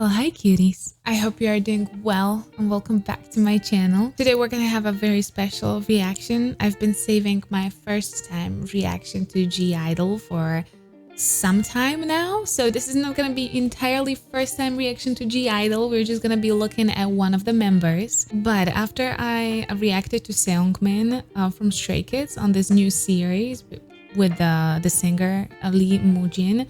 Well, hi cuties. I hope you are doing well and welcome back to my channel. Today we're gonna have a very special reaction. I've been saving my first time reaction to I-DLE for some time now. So this is not gonna be entirely first time reaction to I-DLE. We're just gonna be looking at one of the members. But after I reacted to Seongmin from Stray Kids on this new series with the singer Lee Mujin,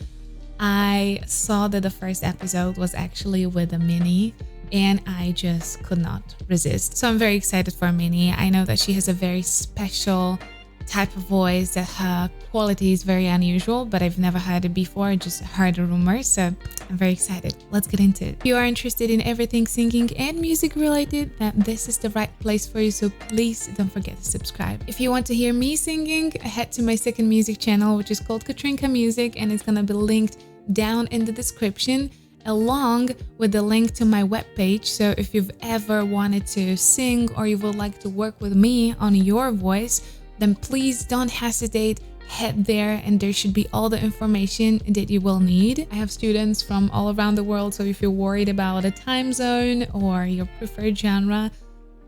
I saw that the first episode was actually with Minnie and I just could not resist. So I'm very excited for Minnie. I know that she has a very special type of voice, that her quality is very unusual, but I've never heard it before. I just heard a rumor, so I'm very excited. Let's get into it. If you are interested in everything singing and music related, then this is the right place for you, so please don't forget to subscribe. If you want to hear me singing, head to my second music channel, which is called Katrinka Music, and it's gonna be linked down in the description along with the link to my webpage. So if you've ever wanted to sing or you would like to work with me on your voice, then please don't hesitate, head there and there should be all the information that you will need. I have students from all around the world, so if you're worried about a time zone or your preferred genre,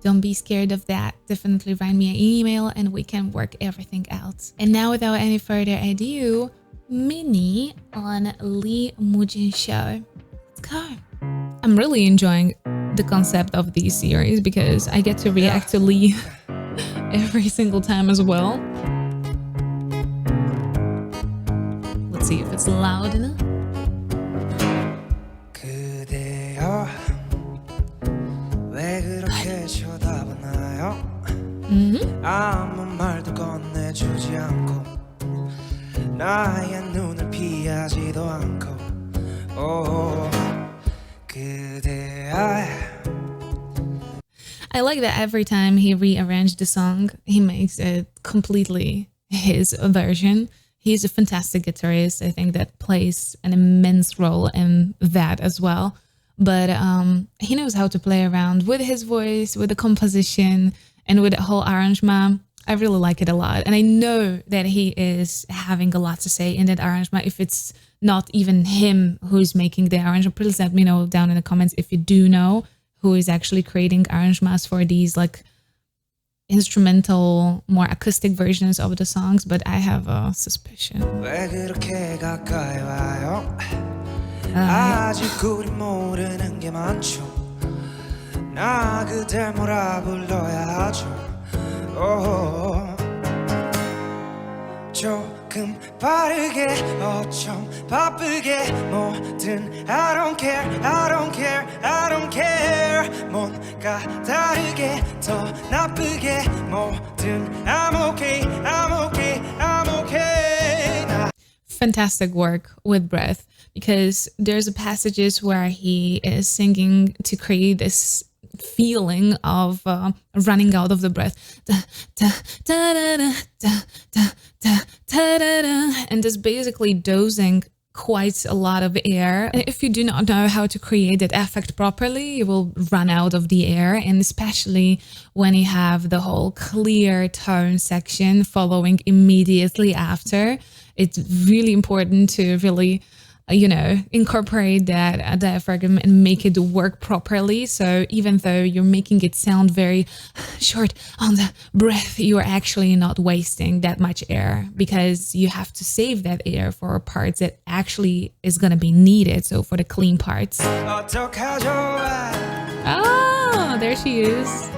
don't be scared of that. Definitely write me an email and we can work everything out. And now without any further ado, Minnie on Lee Mujin show. Let's go. I'm really enjoying the concept of these series because I get to react to Lee every single time as well. Let's see if it's loud enough. 나의 눈을 피하지도 않고 I like that every time he rearranged the song, he makes it completely his version. He's a fantastic guitarist. I think that plays an immense role in that as well. But he knows how to play around with his voice, with the composition, and with the whole arrangement. I really like it a lot. And I know that he is having a lot to say in that arrangement. If it's not even him who's making the arrangement, please let me know down in the comments if you do know who is actually creating arrangements for these like instrumental, more acoustic versions of the songs. But I have a suspicion. 조금 빠르게 어쩜 바쁘게 뭐든 I don't care, I don't care, I don't care 뭔가 다르게 더 나쁘게 뭐든 I'm okay, I'm okay, I'm okay. Fantastic work with breath, because there's passages where he is singing to create this feeling of running out of the breath, and just basically dosing quite a lot of air. And if you do not know how to create that effect properly, you will run out of the air, and especially when you have the whole clear tone section following immediately after, it's really important to really incorporate that diaphragm and make it work properly. So even though you're making it sound very short on the breath, you are actually not wasting that much air, because you have to save that air for parts that actually is going to be needed. So for the clean parts. Oh, there she is.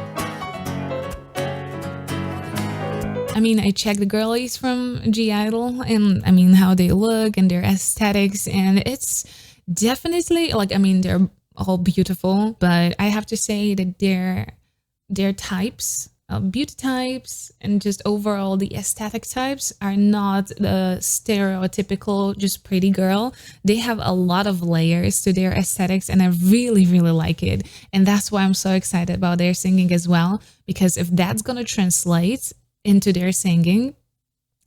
I mean, I checked the girlies from I-DLE and I mean how they look and their aesthetics, and it's definitely like, I mean, they're all beautiful, but I have to say that their types, beauty types, and just overall the aesthetic types are not the stereotypical just pretty girl. They have a lot of layers to their aesthetics, and I really, really like it. And that's why I'm so excited about their singing as well, because if that's gonna translate into their singing,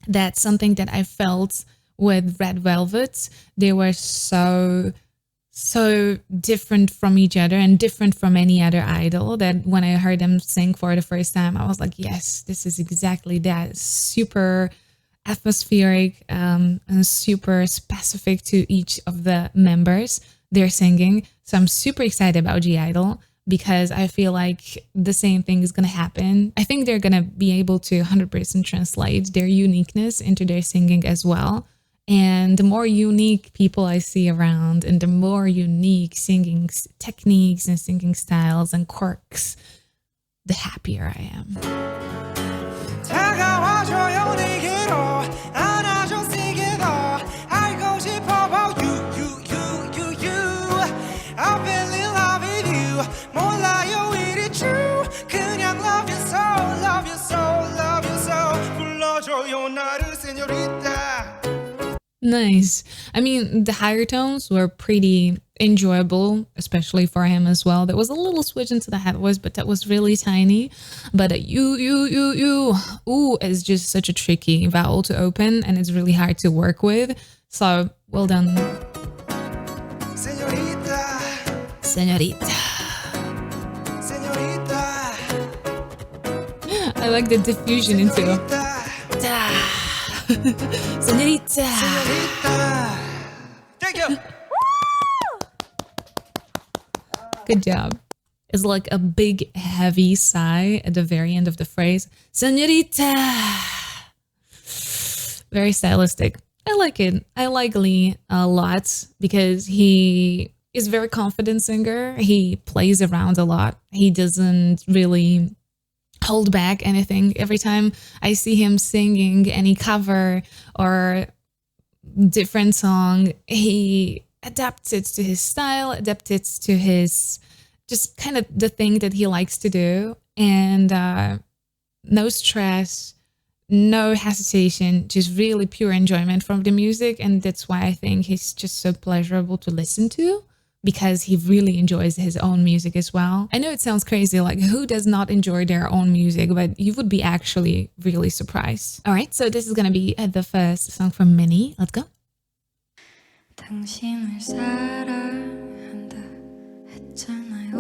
that's something that I felt with Red Velvet. They were so different from each other and different from any other idol, that when I heard them sing for the first time, I was like, yes, this is exactly that. Super atmospheric and super specific to each of the members. their singing. So I'm super excited about G-Idle because I feel like the same thing is going to happen. I think they're going to be able to 100% translate their uniqueness into their singing as well. And the more unique people I see around and the more unique singing techniques and singing styles and quirks, the happier I am. 다가와줘요 내게로 안아줘 세게 더 알고 싶어 about you I fell in love with you 몰라요 it is true 그냥 love you so love you so love you so 불러줘요 나를 señorita. Nice. I mean, the higher tones were pretty enjoyable, especially for him as well. There was a little switch into the head voice, but that was really tiny. But ooh is just such a tricky vowel to open, and it's really hard to work with. So, well done. Señorita. Senorita. Señorita. I like the diffusion into Senorita. Señorita. Thank you. Good job. It's like a big heavy sigh at the very end of the phrase. Senorita. Very stylistic. I like it. I like Lee a lot because he is a very confident singer. He plays around a lot. He doesn't really hold back anything. Every time I see him singing any cover or different song, he adapts it to his style, adapts it to his just kind of the thing that he likes to do. And no stress, no hesitation, just really pure enjoyment from the music. And that's why I think he's just so pleasurable to listen to, because he really enjoys his own music as well. I know it sounds crazy, like who does not enjoy their own music, but you would be actually really surprised. All right, so this is gonna be the first song from Minnie. Let's go. 당신을 사랑한다 했잖아요.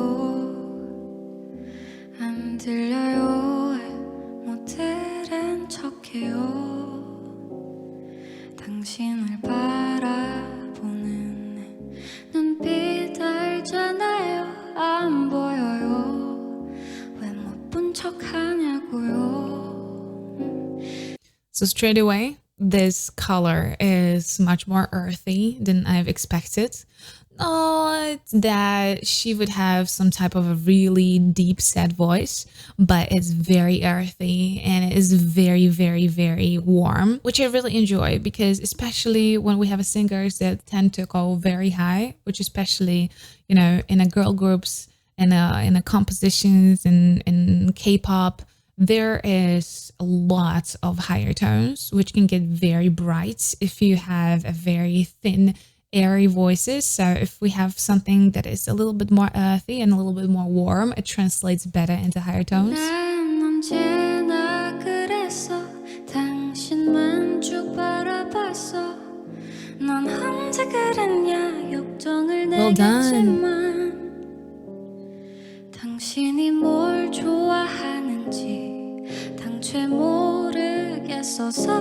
안 들려요 못 들은 척해요. 당신을 바라보는 내 눈빛 알잖아요. 안 보여요 왜 못 본 척하냐고요. So straight away, this color is much more earthy than I've expected. Not that she would have some type of a really deep set voice, but it's very earthy and it is very, very, very warm, which I really enjoy, because especially when we have singers that tend to go very high, which especially, you know, in a girl groups and in a compositions and in K-pop, there is a lot of higher tones, which can get very bright if you have a very thin, airy voices. So if we have something that is a little bit more earthy and a little bit more warm, it translates better into higher tones. 난 언제나 그랬어. 당신만 쭉 바라봤어. 넌 언제 그랬냐 역정을 Well done. 내겠지만 당신이 뭘 좋아하는지 당최 모르겠어서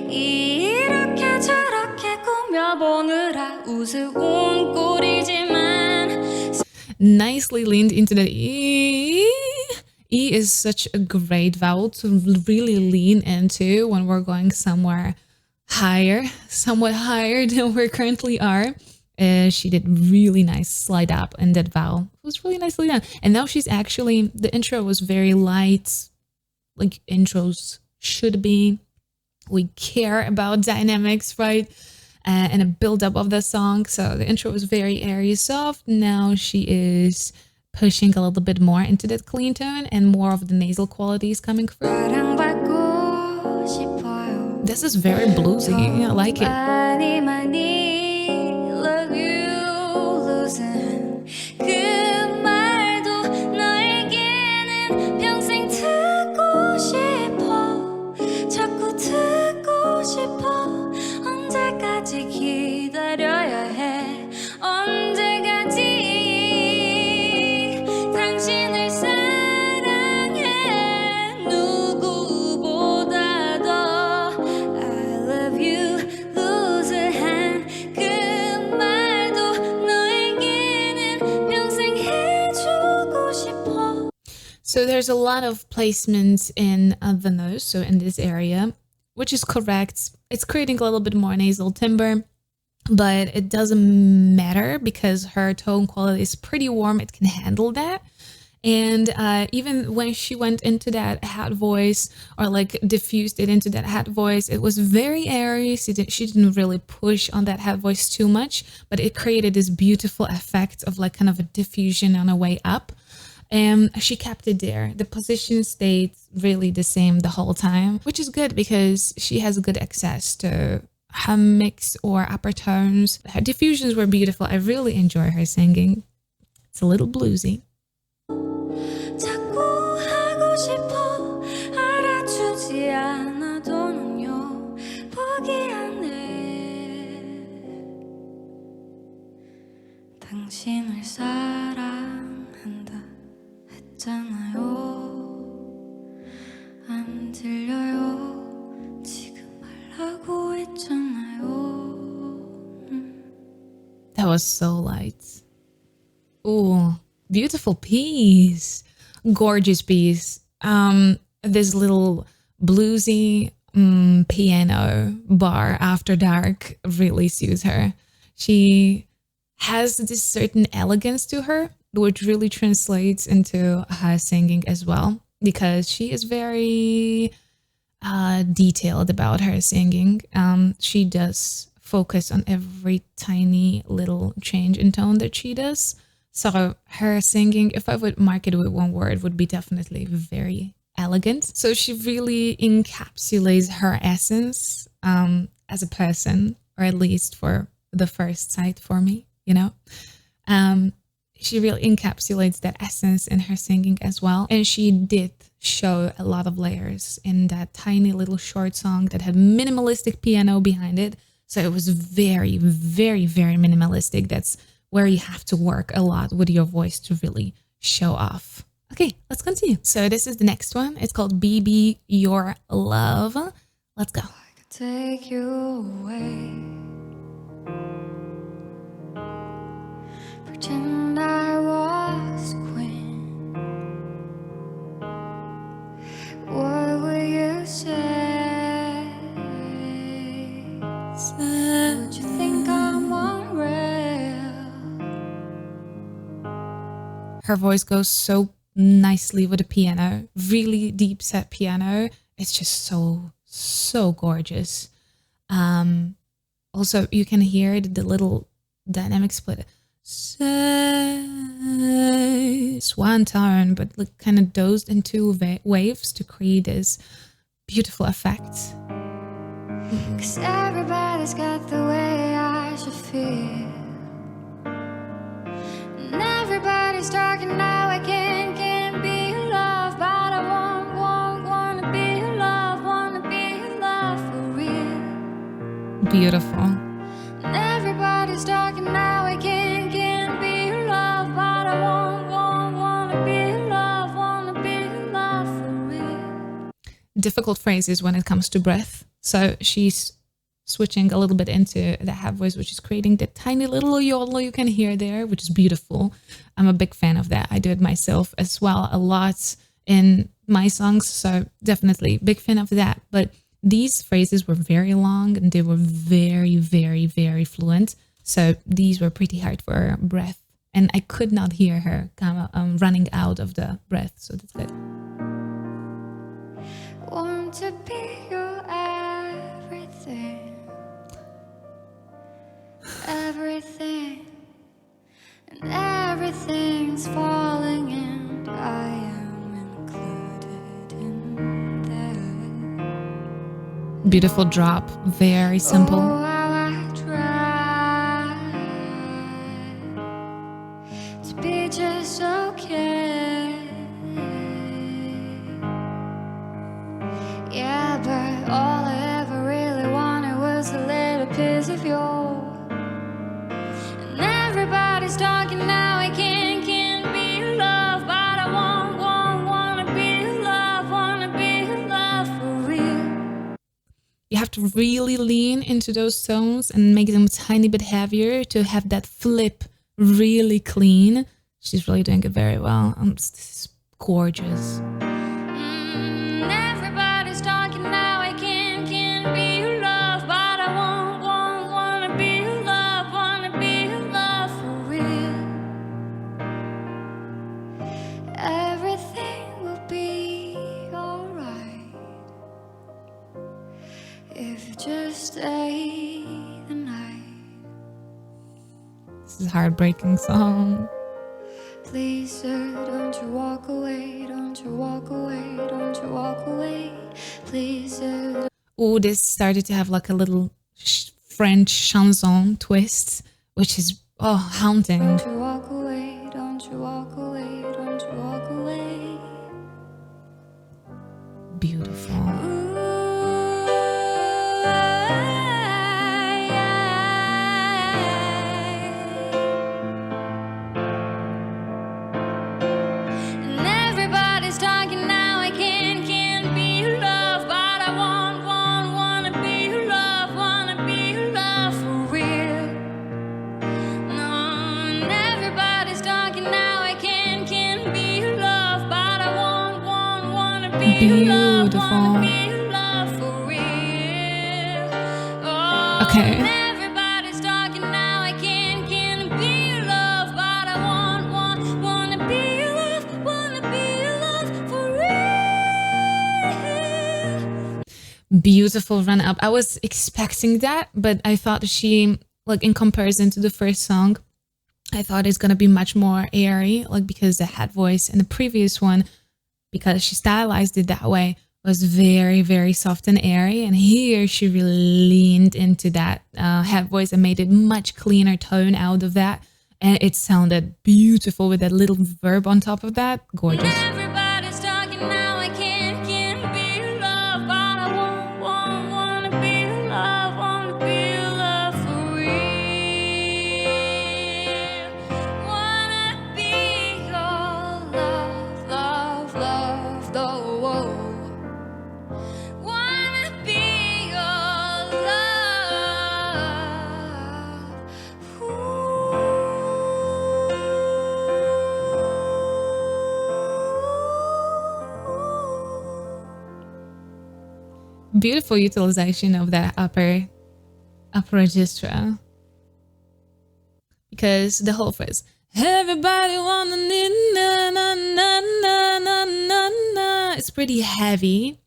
이렇게 저렇게 꾸며보느라 우스운 꼴이지만. Nicely leaned into the E. E is such a great vowel to really lean into when we're going somewhere higher, somewhat higher than we currently are. She did really nice slide up in that vowel. It was really nicely done. And now she's actually, the intro was very light, like intros should be. We care about dynamics, right? And a build-up of the song. So the intro was very airy, soft. Now she is pushing a little bit more into that clean tone and more of the nasal qualities coming through. 사랑받고 싶어요. This is very bluesy. I like it. 많이 많이 love you losing 그 말도 너에게는 평생 듣고 싶어. 자꾸 듣고 싶어. 언제까지 기다려야 해. 언제까지 당신을 사랑해. 누구보다 더 I love you losing hand So there's a lot of placements in the nose, so in this area, which is correct. It's creating a little bit more nasal timbre, but it doesn't matter because her tone quality is pretty warm. It can handle that. And even when she went into that hat voice, or like diffused it into that hat voice, it was very airy. She didn't really push on that hat voice too much, but it created this beautiful effect of like kind of a diffusion on a way up. And she kept it there. The position stayed really the same the whole time, which is good because she has good access to her mix or upper tones. Her diffusions were beautiful. I really enjoy her singing. It's a little bluesy. 자꾸 하고 싶어 알아주지 않아도는요 포기하네 당신을 사랑한다 했잖아요 안 들려요 지금 말라고 했잖아요 That was so light. Oh, beautiful piece. Gorgeous piece. This little bluesy piano bar after dark really suits her. She has this certain elegance to her, which really translates into her singing as well, because she is very detailed about her singing. She does focus on every tiny little change in tone that she does. So her singing, if I would mark it with one word, would be definitely very elegant. So she really encapsulates her essence as a person, or at least for the first sight for me, you know. She really encapsulates that essence in her singing as well. And she did show a lot of layers in that tiny little short song that had minimalistic piano behind it. So it was very, very, very minimalistic. That's where you have to work a lot with your voice to really show off. Okay, let's continue. So this is the next one. It's called BB Your Love. Let's go. I could take you away pretend I was queen what will you say would you think I'm unreal Her voice goes so nicely with the piano, really deep set piano. It's just so gorgeous. Also, you can hear the little dynamic split. It's one tone, but like kind of dozed into waves to create this beautiful effect. 'Cause everybody's got the way I should feel and everybody's talking now I can't be loved but I wanna be loved for real Beautiful. and everybody's talking now I can't be loved but I wanna be loved for real Difficult phrases when it comes to breath. So she's switching a little bit into the half voice, which is creating the tiny little yodel you can hear there, which is beautiful. I'm a big fan of that. I do it myself as well a lot in my songs. So definitely big fan of that. But these phrases were very long and they were very, very, very fluent. So these were pretty hard for her breath. And I could not hear her kind of running out of the breath. So that's good. Want to be your everything, everything, and everything's falling, and I am included in that. Beautiful drop, very simple. Oh, how I try to be just okay. Yeah, but all I ever really wanted was a little piece of you. And everybody's talking now, I can't be loved, but I wanna be loved for real. You have to really lean into those tones and make them a tiny bit heavier to have that flip really clean. She's really doing it very well. This is gorgeous. Everybody's talking now. I can't be your love, but I wanna be your love, wanna be your love for real. Everything will be alright if you just stay the night. This is a heartbreaking song. Please, sir, don't you walk away, don't you walk away, don't you walk away. Please, sir. Oh, this started to have like a little French chanson twist, which is haunting. Don't you walk away, don't you walk away, don't you walk away. Beautiful. And everybody's talking now. I can't be your love, but I wanna be your love, wanna be your love for real. No, and everybody's talking now. I can't be your love, but I wanna be your love, wanna be your love for real. Oh, Okay. and everybody's talking now. I can't be your love, but I wanna be your love, wanna be your love for real. Beautiful run up. I was expecting that, but I thought she, like in comparison to the first song, I thought it's gonna be much more airy, like because the head voice in the previous one, because she stylized it that way, was very, very soft and airy. And here she really leaned into that head voice and made it much cleaner tone out of that. And it sounded beautiful with that little verb on top of that. Gorgeous. Everybody's talking now. I can't be your love, but I wanna be your love, wanna be your love for real. Wanna be your love, love, love, though. Wanna be your love. Beautiful utilization of that upper register, because the whole phrase "everybody wanna na na na na na na na" it's pretty heavy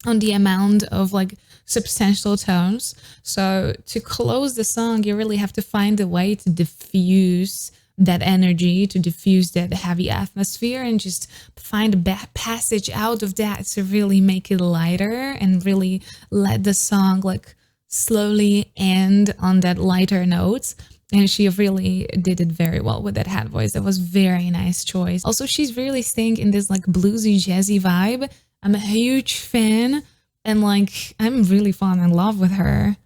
on the amount of like substantial tones. So to close the song, you really have to find a way to diffuse that energy, to diffuse that heavy atmosphere, and just find a passage out of that to really make it lighter and really let the song like slowly end on that lighter notes. And she really did it very well with that head voice. That was very nice choice. Also, she's really staying in this like bluesy, jazzy vibe. I'm a huge fan, and like I'm really falling in love with her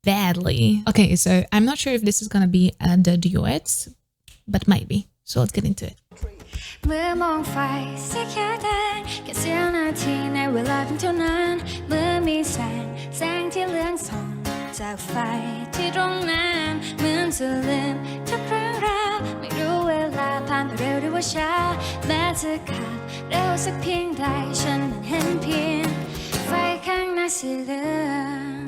badly. Okay, so I'm not sure if this is gonna be the duet, but might be. So let's get into it. เมื่อมองไฟสีเขียวแดงแค่เสี้ยวนาทีในเวลาเพียงเท่านั้นเมื่อมีแสงที่เลืองส่องจากไฟที่ตรงนั้นเหมือนจะลืมทุกเรื่องราวไม่รู้เวลาผ่านไปเร็วหรือว่าช้าแม้จะขาดเร็วสักเพียงใดฉันมันเห็นเพียงไฟข้างหน้าสีเหลือง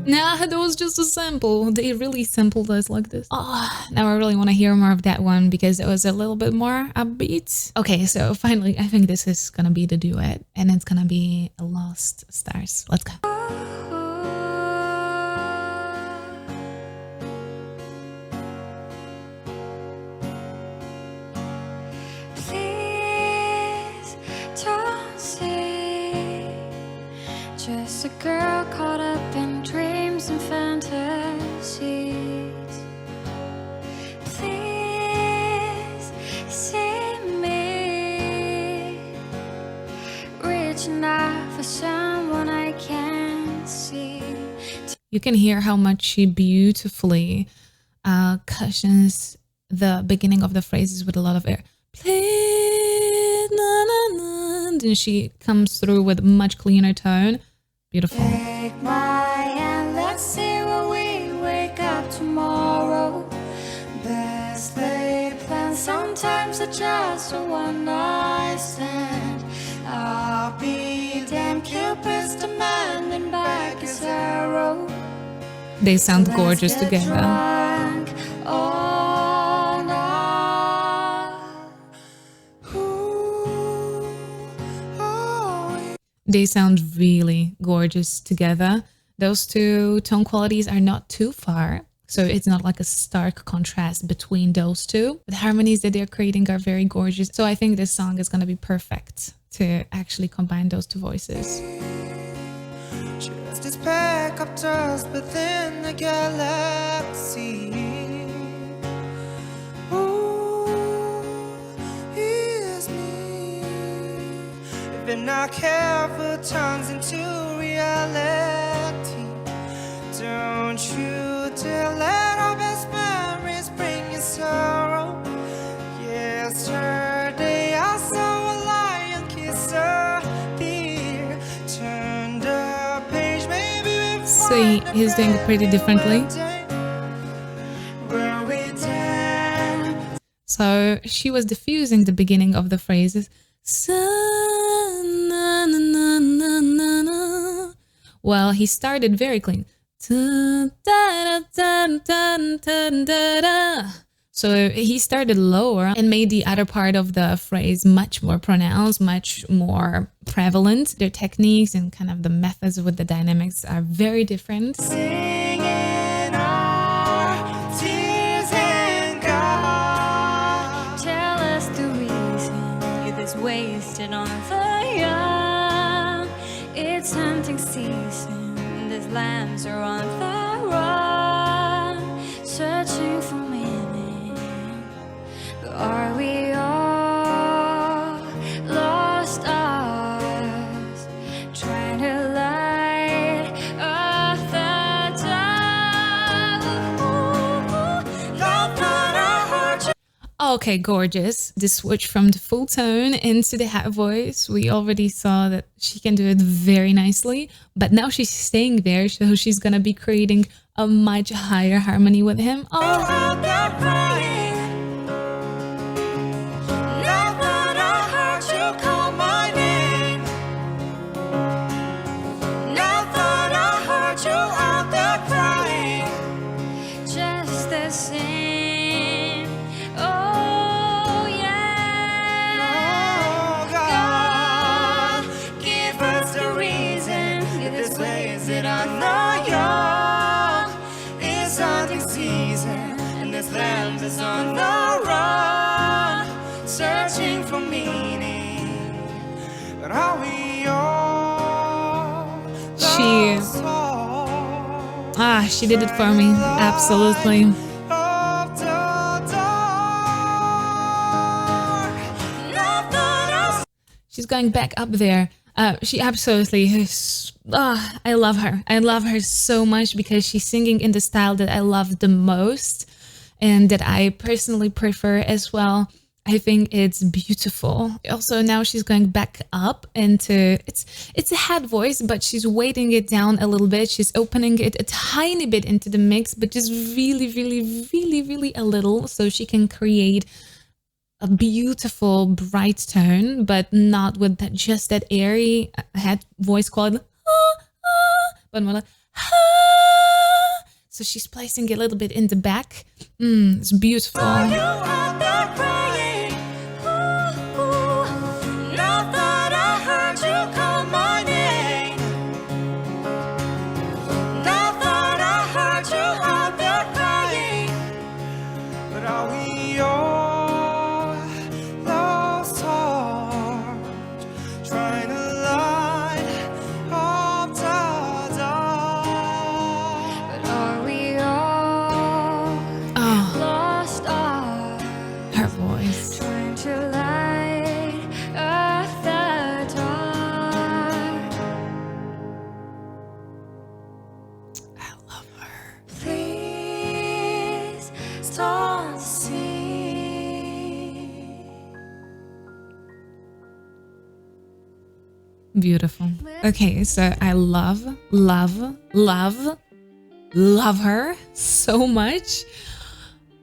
Nah, that was just a sample. They really sampled us like this. Oh, now I really want to hear more of that one because it was a little bit more upbeat. Okay, so finally, I think this is gonna be the duet, and it's gonna be Lost Stars. Let's go. Please don't say just a girl caught up in dreams and fantasies. Please see me reaching out for someone I can't see. You can hear how much she beautifully cushions the beginning of the phrases with a lot of air. Please, na, na, na. And she comes through with a much cleaner tone. Beautiful. Take my hand, let's see where we wake up tomorrow. Best laid plans on Sometimes it's just a one night stand. I'll be damn Cupid's demanding back his arrow. They sound gorgeous Let's get together. drunk all night. Ooh, oh, They sound really gorgeous together. Those two tone qualities are not too far, so it's not like a stark contrast between those two. The harmonies that they're creating are very gorgeous. So I think this song is going to be perfect to actually combine those two voices. just as pack up dust within the galaxy. Ooh, here's me. If I careful turns into reality, don't you dare let our best memories bring you sorrow. Yesterday I saw a lion kiss a deer. Turned a page, maybe we'll So find he's doing it pretty differently. where we dance. So she was diffusing the beginning of the phrases. Well, he started very clean. So he started lower and made the other part of the phrase much more pronounced, much more prevalent. Their techniques and kind of the methods with the dynamics are very different. Singing our tears and God. Tell us the reason you're this wasted on the young. It's hunting season, these lambs are on the run, searching for meaning. But are we all lost ours, trying to light up the dark? Love that I heard you. Okay, gorgeous. The switch from the full tone into the hat voice. We already saw that she can do it very nicely, but now she's staying there, so she's gonna be creating a much higher harmony with him. Oh, Out there crying. Now that I heard you call my name. Now that I heard you out there crying. just the same. Oh yeah. Oh God, give us the reason. This way is it I know young. It's hunting season, and this land is on the run, searching for meaning. But are we all She- lost souls? she did it for me. Absolutely. Of the dark. Not that I She's going back up there. She absolutely is. I love her. I love her so much because she's singing in the style that I love the most and that I personally prefer as well. I think it's beautiful. Also, now she's going back up into it's a head voice, but she's weighting it down a little bit. She's opening it a tiny bit into the mix, but just really, really, really, really a little, so she can create a beautiful bright tone, but not with that, just that airy head voice quality, but more like, so she's placing it a little bit in the back. It's beautiful. you out there crying. Ooh, now that I heard you call my name. Now that I heard you out there crying. But are we all lost hearts, trying to light up the dark? But are we all Oh, lost ours, her voice. trying to light up the dark? I love her. Please start to see. Beautiful. Okay, so I love, love, love, love her so much.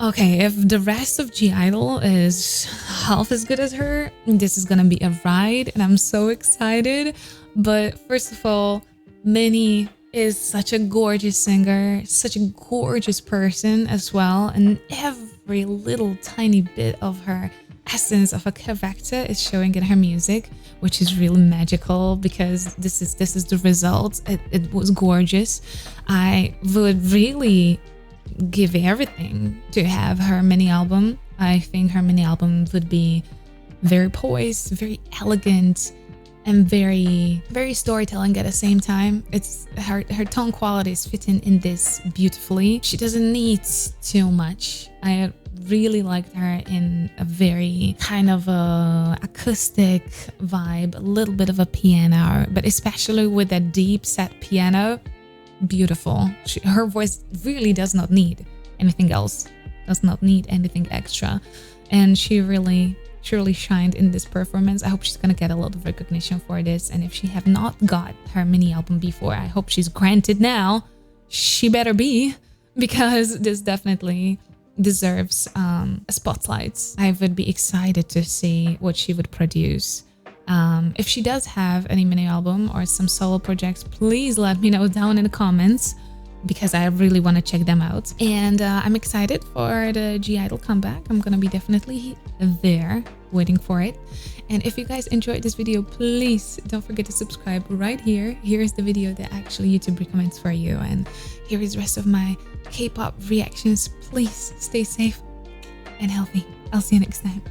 Okay, if the rest of G-IDLE is half as good as her, this is gonna be a ride and I'm so excited. But first of all, Minnie is such a gorgeous singer, such a gorgeous person as well, and every little tiny bit of her essence of a character is showing in her music, which is really magical because this is the result. It was gorgeous. I would really give everything to have her mini album. I think her mini album would be very poised, very elegant, and very storytelling at the same time. It's her tone quality is fitting in this beautifully. She doesn't need too much. I really liked her in a very kind of a acoustic vibe, a little bit of a piano, but especially with that deep set piano. Beautiful. Her voice really does not need anything else, does not need anything extra, and she really shined in this performance. I hope she's gonna get a lot of recognition for this, and if she have not got her mini album before, I hope she's granted now. She better be, because this definitely deserves a spotlight. I would be excited to see what she would produce. If she does have any mini album or some solo projects, please let me know down in the comments, because I really want to check them out. And I'm excited for the G-IDLE comeback. I'm gonna be definitely there waiting for it. And if you guys enjoyed this video, please don't forget to subscribe right here. Here is the video that actually YouTube recommends for you, and here is the rest of my K-pop reactions. Please stay safe and healthy. I'll see you next time.